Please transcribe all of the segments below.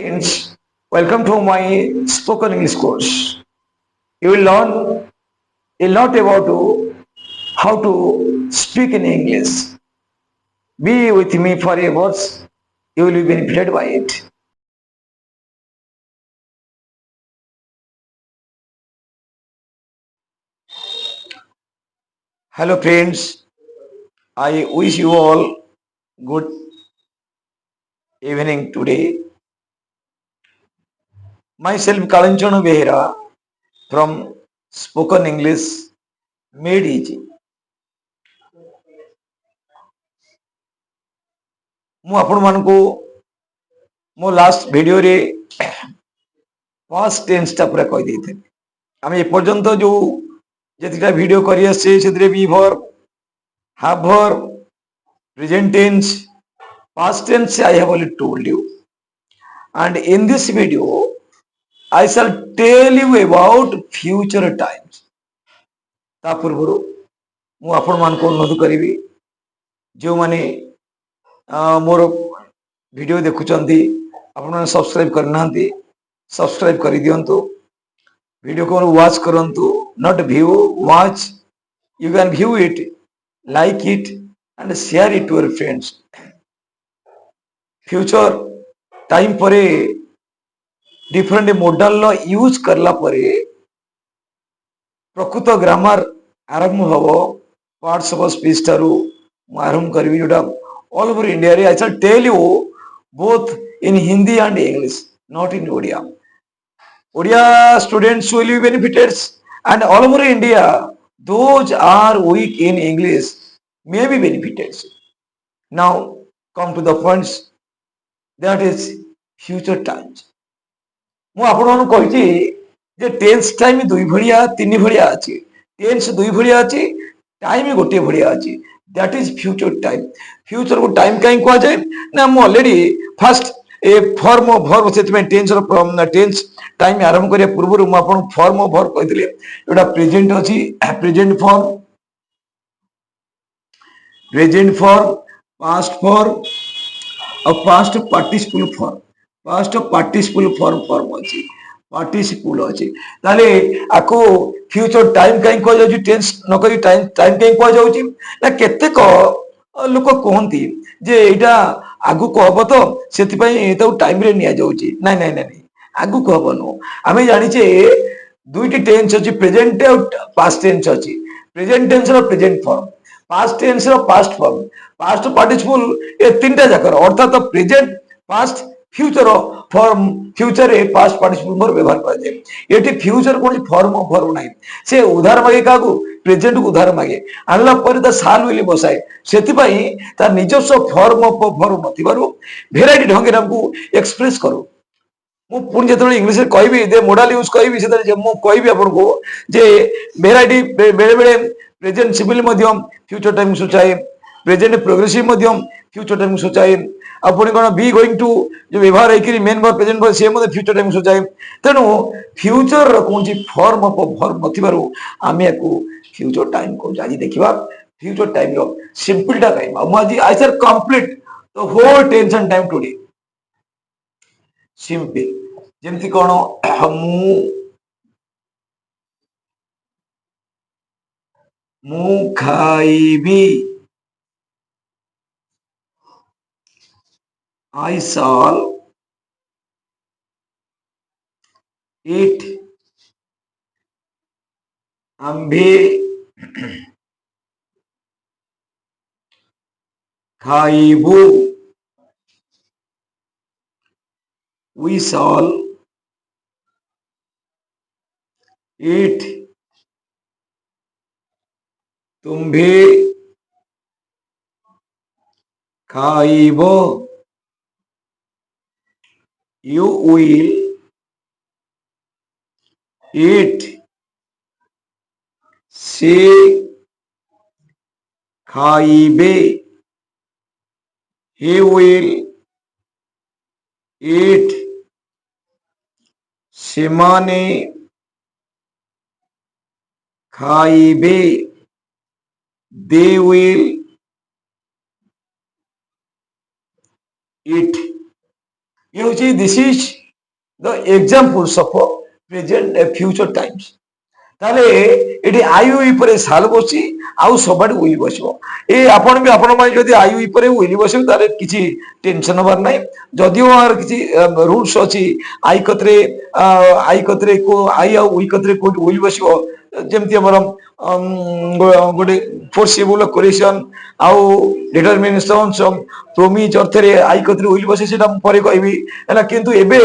Friends, welcome to my spoken English course. You will learn a lot about how to speak in English. Be with me for a verse. You will be benefited by it. Hello friends, I wish you all good evening today. Myself Kalanchanu Behera from Spoken English Made Easy. ମୁଁ ଆପଣମାନଙ୍କୁ ମୋ last ଭିଡ଼ିଓରେ first ଟେନ୍ସଟା ପୁରା କହିଦେଇଥିଲି। ଆମେ ଏପର୍ଯ୍ୟନ୍ତ ଯୋଉ ଯେତିଟା video କରି ଆସିଛେ ସେଥିରେ ବି verb, have verb, present tense, past tense I have already told you. And in this video, I shall tell you about future times. ତା ପୂର୍ବରୁ ମୁଁ ଆପଣମାନଙ୍କୁ ଅନୁରୋଧ କରିବି ଯେଉଁମାନେ ମୋର ଭିଡ଼ିଓ ଦେଖୁଛନ୍ତି ଆପଣମାନେ ସବସ୍କ୍ରାଇବ୍ କରିନାହାନ୍ତି ସବସ୍କ୍ରାଇବ୍ କରିଦିଅନ୍ତୁ। ଭିଡ଼ିଓକୁ ୱାଚ୍ କରନ୍ତୁ, not view, watch. You can view it, like it and share it to your friends. Future time परे डिफरेंट मॉडल यूज करला परे प्रकृत ग्रामर आरंभ हम पार्ट्स ऑफ स्पीच ठारू आरंभ करी जोटा ऑल ओवर इंडिया रे I shall tell you both in Hindi and English, not in Odia. Odia students will be benefited and all over India those are weak in English may be benefited. Now come to the points, that is future times. ମୁଁ ଆପଣମାନଙ୍କୁ କହିଛି ଯେ tense time ଦୁଇ ଭଳିଆ ତିନି ଭଳିଆ ଅଛି, tense ଦୁଇ ଭଳିଆ ଅଛି, ଟାଇମ୍ ଗୋଟିଏ ଭଳିଆ ଅଛି, ଦ୍ୟାଟ୍ ଇଜ୍ ଫ୍ୟୁଚର ଟାଇମ୍। ଫ୍ୟୁଚରକୁ ଟାଇମ୍ କାହିଁ କୁହାଯାଏ ନା ମୁଁ already first a form verb, ସେଥିପାଇଁ ଟେନ୍ସ ଟାଇମ୍ ଆରମ୍ଭ କରିବା ପୂର୍ବରୁ ମୁଁ ଆପଣଙ୍କୁ ଫର୍ମ ଭର୍ବ କହିଥିଲି। ଯୋଉଟା ପ୍ରେଜେଣ୍ଟ ଅଛି, present form, present form, past form ଆଉ past participle form. Past participle form अच्छी, पार्टिसिपल अच्छी, ताले आको फ्यूचर टाइम कहीं कह जाउची, टेंस न करी टाइम टाइम कहीं कह जाउची ना केतेक लोक कहती जे एटा आगु को हबो तो सेति पई एटा टाइम रे निया जाउची। नहीं नहीं नहीं, आगु को हबो नो। आमे जानि छे दुईटी टेंस अछि, प्रेजेंट और पास्ट टेंस अछि। प्रेजेंट टेंस रो प्रेजेंट फॉर्म, पास्ट टेंस रो पास्ट फॉर्म, पास्ट पार्टिसिपल, ए तीनटा जाकर अर्थात present, past, future form. Future ए पास्ट पार्टिसिपल मोर व्यवहार कर जाए। एटी फ्यूचर कोन फॉर्म फॉर्म नाही, से उधार मागे कागु, प्रेजेंट को उधार मागे, आनला पर ता साल विली बसाए, सेति पई ता निजस्व फॉर्म ऑफ फॉर्म नथिबारु भेराइटी ढंगे हमकु एक्सप्रेस करू। मु पुन जेतले इंग्लिश रे कहबी दे मॉडल यूज कहबी सेतले जे मु कहबी आपनको जे भेराइटी बेले बेले प्रेजेंट सिंपल मध्यम फ्यूचर टाइम सूचाए, प्रेजेंट प्रोग्रेसिव मध्यम फ्यूचर टाइम सूचाए, अपनी कौन बी गोइंग टू जो व्यवहार है मेन वर्ब प्रेजेंट वर्ब से फ्यूचर टाइम सूचाए। तेणु फ्यूचर कौन फॉर्म ऑफ वर्ब नथिबारु आमे याकू फ्यूचर टाइम को आज देखिबा। फ्यूचर टाइम रो सिंपल टा कहिबा मु आज I sir complete the whole tension time today. Simple जेमति कोन मु खाइबी, I shall eat, आम्भे खाइबू, we shall eat, तुम्भे खाइबो, you will eat, से खाइबे, he will eat, सेमाने खाइबे, they will eat। ये हूँ this is the examples of present future times ताले eighty आयु इपरे साल बसी आउ सबड उइल बसबो ए आपण भी आपण माने जदी आयु इपरे उइल बसबो तारे किछि टेंशन हबार नै जदिओ आर किछि रूल्स अछि आई कतरे को आई आ उइ कतरे को उइल बसबो जेमति हमर गोटे फोर्सेबल कोलेक्शन आउ डिटरमिनेशन प्रोमिज अर्थरे आई कतरे उइल बसे सेटा परे कहबी हैला किंतु एबे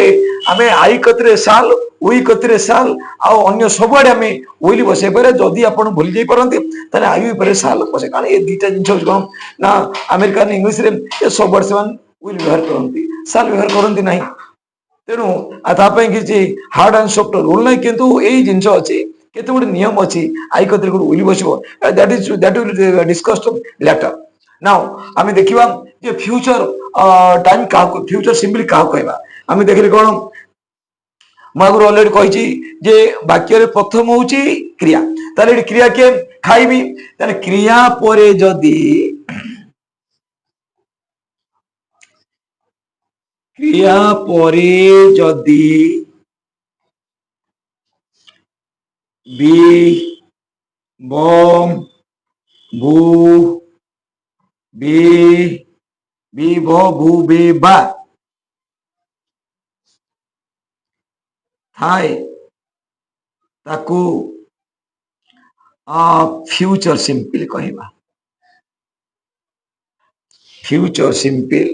आमे आई कतरे साल उई कतरे साल आउ अन्य सबआडे आमे उइल बसे पारे जदि आपण भूली जाई परंती ताले आई परे साल बसे कारण ए दुईटा जिनिस कोन ना अमेरिकन इंग्लिश रे ए सब वर्ष मान उइल व्यवहार करंती साल व्यवहार करंती नाही तेणु तापाई किसी हार्ड एंड सॉफ्ट रूल ना किंतु यही जिनस अच्छी केते गोटे नियम अच्छी आई कतरे उइल बसबो that will discussed later now आमे देखिबा जे फ्यूचर टाइम का फ्यूचर सिंपली का कहबा आमे देखिले कोन मुझे अलरेडी कही जे वाक्य प्रथम हूँ क्रिया ताले क्रिया के खाइबी ताले क्रिया परे जदि क्रिया परे जदि बी बम भू बी भू बे बा थाए ताकू फ्यूचर सिंपल कहबा फ्यूचर सिंपल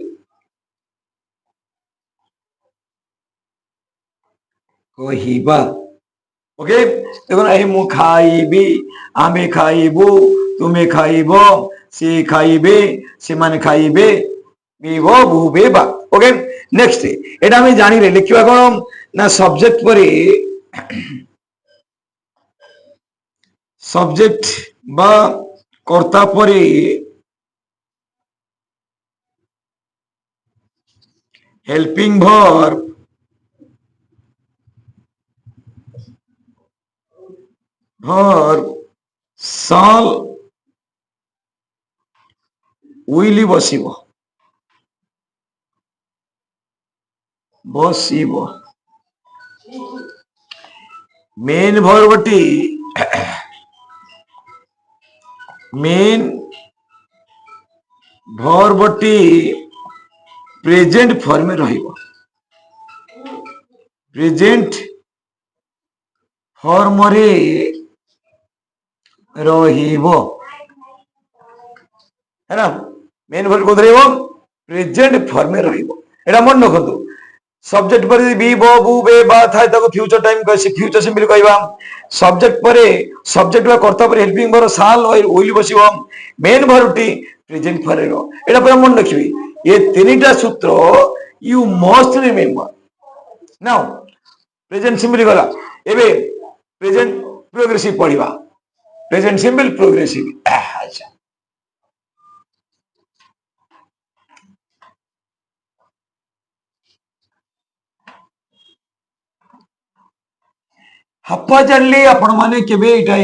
कहबा ओके देखो आई मु खाइबी आमे खाइबू तुमे खाइब से खाइबे से माने खाइबे बीबो भूबे बा ओके नेक्स्ट एटा हमें जानी रे लिखिबा कोन ना सब्जेक्ट परे सब्जेक्ट बा कर्ता परे हेल्पिंग वर्ब साल उइली बसिबो बसिबो मेन वर्बटी मेन वर्बटी प्रेजेंट फॉर्म में रहिबो प्रेजेंट फॉर्म रे रहिबो है ना मेन वर्ब को रहिबो प्रेजेंट फॉर्म में रहिबो एटा मन रखंतु सब्जेक्ट पर बी बो बू बे बा थाए ताको फ्यूचर टाइम कह फ्यूचर सिंपल कहबा सब्जेक्ट परे सब्जेक्ट बा कर्ता पर हेल्पिंग वर्ब साल और उइल बसिबो मेन वर्बटी प्रेजेंट फॉर्म रो एटा पूरा मन रखिबी ये तीनटा सूत्र you must remember now present simple गला एबे प्रेजेंट प्रोग्रेसिव पढ़िबा प्रेजेंट सिंपल प्रोग्रेसिव अच्छा हाप्पा जानली आपण माने केबे इटा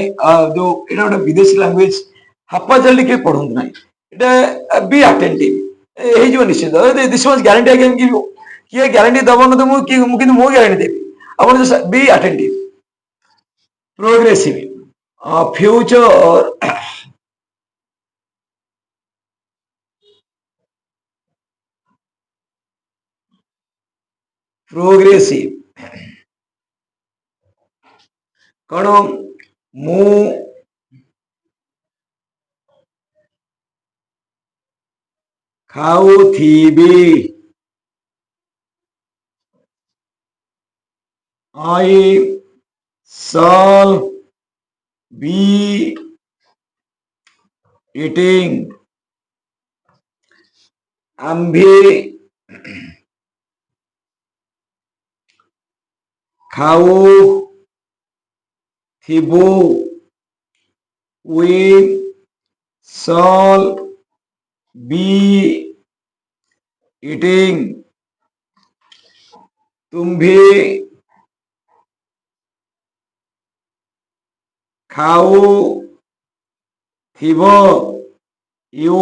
जो एटा गोटे विदेशी लैंग्वेज हाप्पा जानली के पढंत नाही एटा बी अटेंटिव हे जो निश्चित this was guarantee I can give you किए गारंटी दबो न तो मु किंतु मो गारंटी देबी आपण be attentive progressive future progressive कौन मु खाऊथिबी आई shall be eating आम्भे खाऊ थिबो we shall be eating तुम्भे खाऊ थिबो you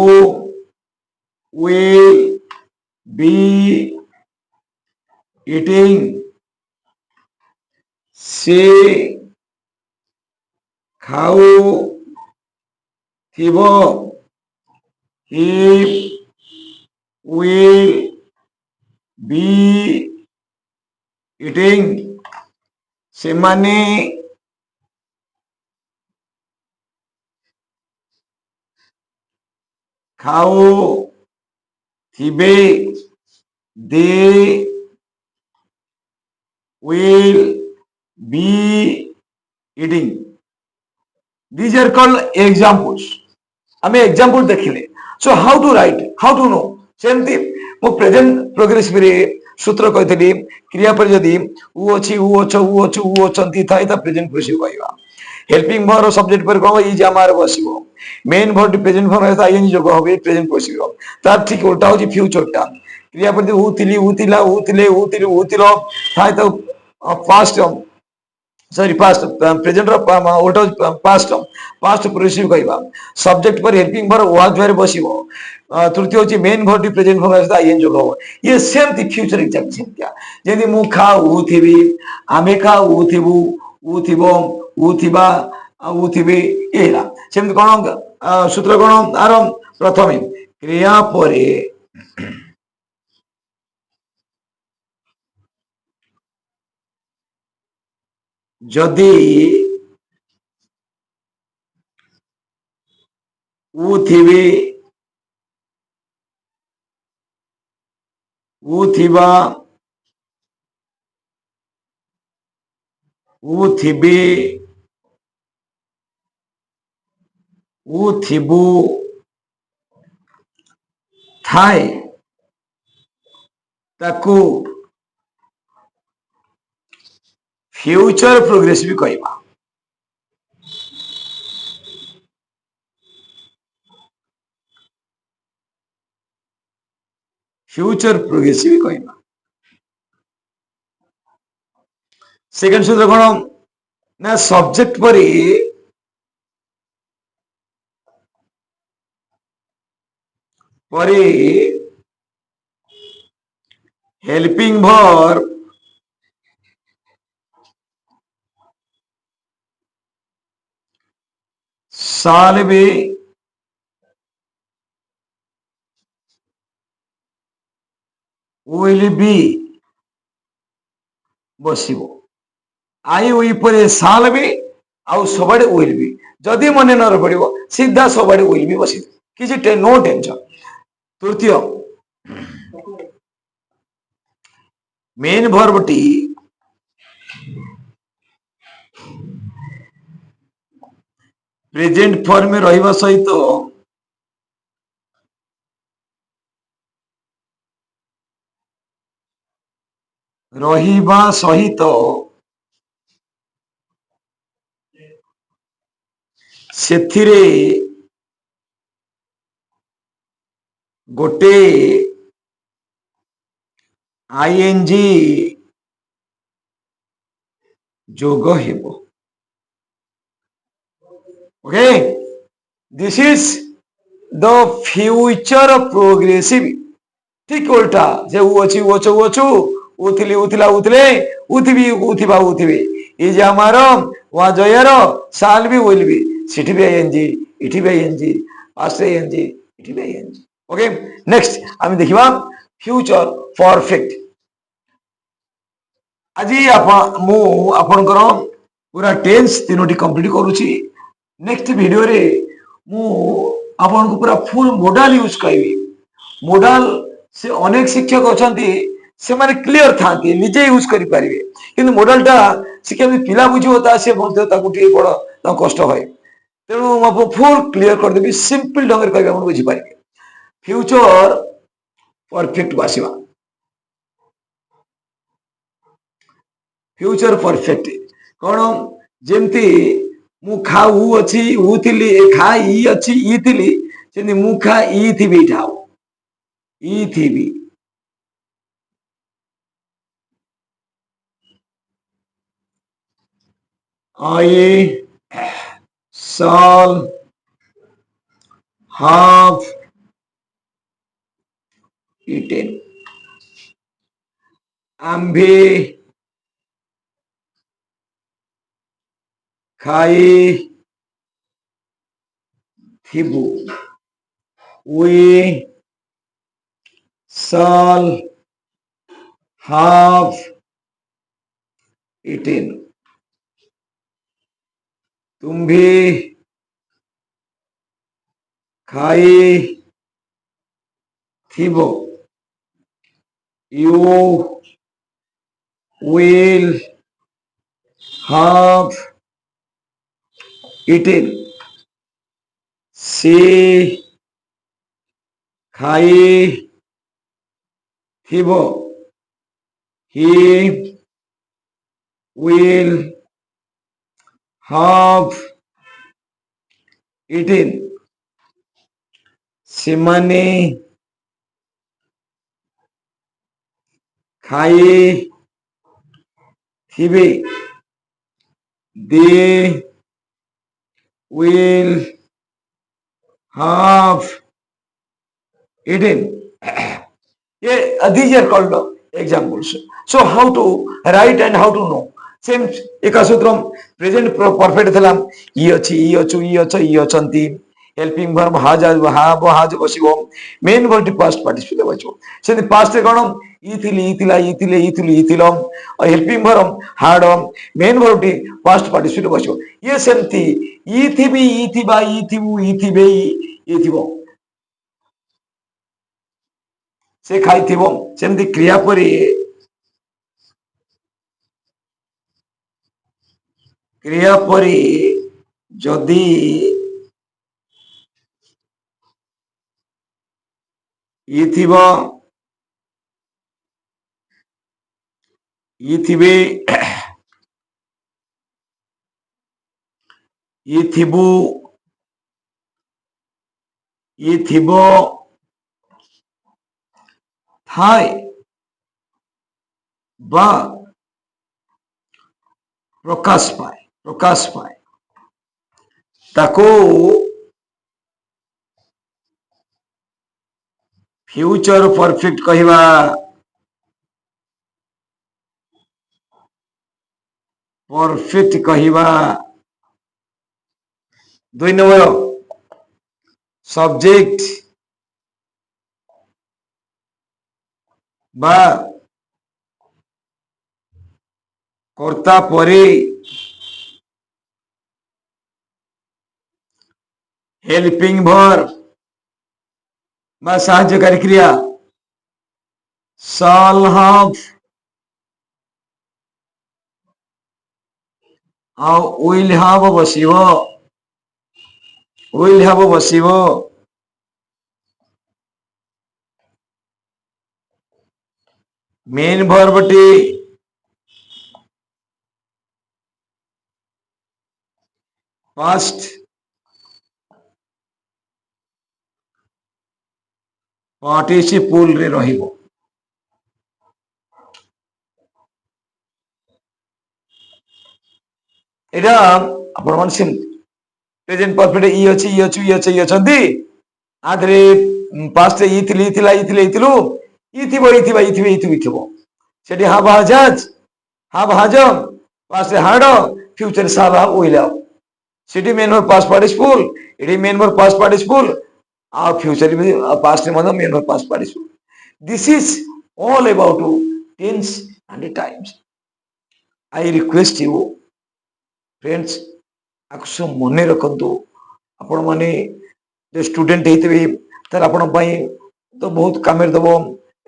will be eating ସେ ଖାଉଥିବ he will be eating ସେମାନେ ଖାଉଥିବେ they will be eating. These are called examples. आम एग्जाम्पल देखिले so how to write how to know सेमती मो प्रेजेंट प्रोग्रेसिव रे सूत्र कही क्रिया पर जदि उ अच्छी उ अछ उ अछ उ अछंती थाए ता प्रेजेंट प्रोग्रेसिव कहवा हेल्पिंग वर्ब सब्जेक्ट पर कहो इज आमार बसिबो मेन वर्ब प्रेजेंट फॉर्म है आईएनजी जोग होबे प्रेजेंट प्रोग्रेसिव तार ठीक उल्टा हो फ्यूचर टा क्रिया पर उ थिली उ थिला उ थिले उ थिले उ थिलो थाए तो पास्ट सॉरी पास्ट प्रेजेंट उल्टा पास्ट प्रोग्रेसिव कहवा सब्जेक्ट पर हेल्पिंग वर्ब वाज वेर बसिबो तृतीय होची मेन वर्ब प्रेजेंट फॉर्म है आईएन जोग हो ये सेम थी फ्यूचर एग्जैक्ट सेम क्या जेदी मु खाउथिबी आमे खाउथिबु उथिबो उथिबा उथिबे एला सेम कोन सूत्र कोन आर प्रथमे क्रिया परे जदि उथिबे उथिबा उथिबे उथिबु थाए ताकू फ्यूचर प्रोग्रेसिव कहवा फ्यूचर प्रोग्रेसिव कहवा सेकंड सूत्र कोन ना सब्जेक्ट पर helping verb shall be will be बसिबो आई उई पर shall be आउ सबडे will be जदि मन न पड़ो सीधा सबडे will be बसी किसी नो टेंशन तृतीय main verb T present form में रहिबा सहित रहिबा सहित सेथिरे गोटे आईएनजी जोग हेबो okay this is the future progressive ठीक उल्टा जे उ अछि उ अछ उ अछु उथिली उथिला उथिले उथिबी उथिबा उथिबे ए जे हमारो वा जयरो साल भी विल भी सिटी भी आईएनजी इठी भी आईएनजी पास्ट आईएनजी इठी भी आईएनजी ओके नेक्स्ट हम देखिबा फ्यूचर परफेक्ट আজি मु आपनकर पूरा टेंस तीनोटी कंप्लीट करूची नेक्स्ट वीडियो रे मु आपन को पूरा फुल मॉडल यूज करबी मॉडल से अनेक शिक्षक अच्छा से माने क्लियर था निजे यूज करि परिबे किंतु मॉडलटा से केमि पिला बुझिबो से बड़ कष्ट है तेणु मु फुल क्लियर कर देबी सिंपल ढंग रे कहबे हम बुझि परिबे फ्यूचर परफेक्ट बासिबा फ्यूचर परफेक्ट कौन जेमती मु खाऊ अच्छी ऊ थिली खा ई अच्छी ई थिली सेमती मु खा ई थिबी ठाऊ ई थिबी I shall have eaten आंभे खाई थिबु we shall have eaten तुम्भी खाई थिबो you will have eaten से खाई थिबो he will have eaten ସେମାନେ ଖାଇ ଥିବେ they will have eaten these are called examples. So how to write and how to know same एक सूत्रम प्रेजेंट परफेक्ट थलाम ई अछि ई अछु ई अछ ई अछंती हेल्पिंग वर्ब हाज बसिबो मेन वर्ब पास्ट पार्टिसिपल बचो से पास्ट रे कोन ई थिली ई थिला ई थिले ई थिली ई थिलम और हेल्पिंग वर्ब हाड main verb T past participle बचो ये सेमती ई थिबी ई थिबा ई थिबु ई थिबे ई थिबो से खाई थिबो सेमती क्रिया परी जदि ई थिबो ई थिबे ई थिबु ई थिबो थाए बा प्रकाश पाए ताको फ्यूचर परफेक्ट कहवा परफेक्ट कहवा दुई नंबर सब्जेक्ट बा कर्ता परे हेल्पिंग वर्ब बा साहाय्यकारी क्रिया shall have ଆଉ will have ବସିବ main verb T past participle रे रहिबो एटा आपण मान सिम प्रेजेंट परफेक्ट ई अछि ई अछु ई अछि ई अछंती आधरे पास्ट ई थिली थिला ई थिले ई थिलु ई थिबो ई थिबा ई थिबे ई थिबि थिबो सेठी हाव हाजम past had future shall have will have सेठी मेन वर्ब पास्ट पार्टिसिपल एडी मेन वर्ब पास्ट पार्टिसिपल आ फ्यूचर भी पास्ट में main verb past participle this is all about tense and times I request you friends आकु मन रखु आपण माने जो स्टूडेंट होते तर आपण तो बहुत काम दब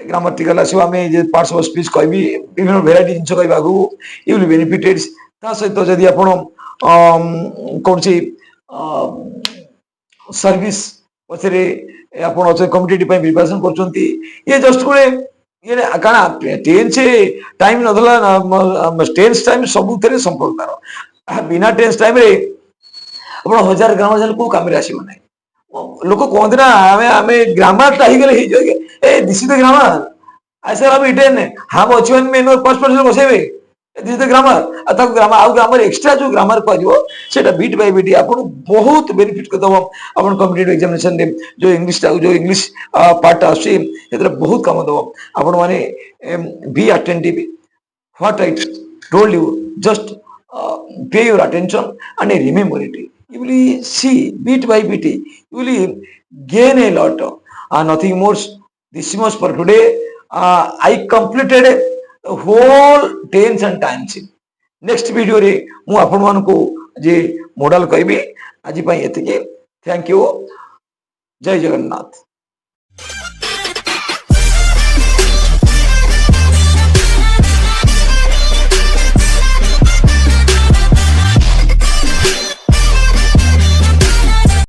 ग्रामाटिकल आसो आम पार्ट्स ऑफ स्पीच कह विभिन्न भेराइटी जिन कहवा यू विल बेनिफिटेड ता सहित जदि आप कौन सी सर्विस पछरे आपण कम्पिटिटिव प्रिपरेशन कर ये जस्ट गोटे ये कारण टेन्स टाइम ना टेन्स टाइम सब संपर्क तार बिना टेन्स टाइम रे आप 1000 ग्रामर को काम आसो ना लोक कहते ना आम आम grammar this is the grammar आई सर हम इटेन हाव अच्छी मेन फर्स्ट पर्सन बसैबे this is the grammar grammar आउ ग्रामर एक्स्ट्रा जो ग्रामर कह बीट बाय बीट आपको बहुत बेनिफिट कर अपन कॉम्पिटिटिव एग्जामिनेशन रे जो इंग्लिश पार्ट आसी बहुत काम दब आपण माने be attentive what I told you just pay your attention and remember it. You will see bit by bit, you will gain a lot. Nothing more. This much for today. I completed the whole tens and times. Next video रे मु आपण मानको जे model कहबी आज पई एतिके. Thank you. जय जगन्नाथ.